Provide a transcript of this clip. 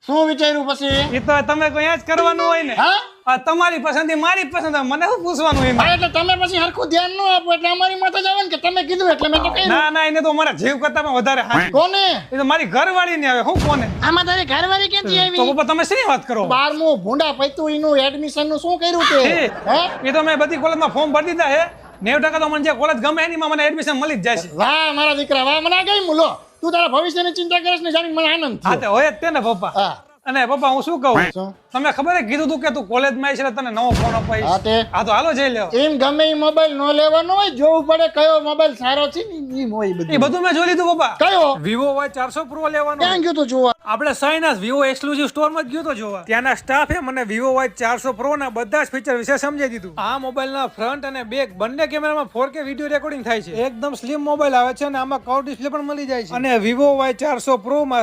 શું વિચાર્યું પછી? એ તો તમે કોઈ જ કરવાનું હોય ને. હા આ તમારી પસંદ મારી પસંદ મને શું પૂછવાનું એમાં? હા, એટલે તમે પછી હરખું ધ્યાન ન આપો એટલે અમારી માથે જ આવે ને કે તમે કીધું એટલે મેં તો કહ્યું. ના ના એને તો મારા જીવ કરતા પણ વધારે હાથ. કોને? એ તો મારી ઘરવાળી ને આવે. હું કોને? આમાં તારી ઘરવાળી ક્યાંથી તો આવી? પપ્પા તમે શેની વાત કરો? 12મું ભૂંડા પૈતું એનું એડમિશન નું શું કર્યું તે? એ હે? એ તો મેં બધી કોલેજમાં ફોર્મ ભરી દીધા હે. 90% તો મને જે કોલેજ ગમે એની માં મને એડમિશન મળી જ જાય છે. વાહ મારા દીકરા વાહ, મને આ ગઈ મુલો. તું તારા ભવિષ્યની ચિંતા કરે છે ને જાણી મને આનંદ હા થયો. તે હોય જ તે ને પપ્પા. હા અને પપ્પા હું શું કહું? શું? તમે ખબર હે કીધું તું કે તું કોલેજમાં આવીશ એટલે તને નવો ફોન અપાઈશ. હા તે હા તો હાલો જઈ લેવો. એમ ગમે એ મોબાઈલ નો લેવાનો હોય, જોવું પડે કયો મોબાઈલ સારો છે ને એમ હોય એ બધું. બધું મેં જોઈ લીધું પપ્પા. કયો? વિવો Y400 Pro લેવાનો. ક્યાં ગયો તો જોવા? આપણે સાઇનસ વિવો એક્સક્લુઝિવ સ્ટોરમાં જ ગયો તો જોવા. ત્યાંના સ્ટાફે મને વિવો Y400 Pro ના બધા જ ફીચર વિશે સમજાવી દીધું. આ મોબાઈલના ફ્રન્ટ અને બેક બંને કેમેરામાં 4K વિડિયો રેકોર્ડિંગ થાય છે. એકદમ સ્લિમ મોબાઈલ આવે છે અને આમાં કર્વ ડિસ્પ્લે પણ મળી જાય છે. અને વિવો Y400 Pro માં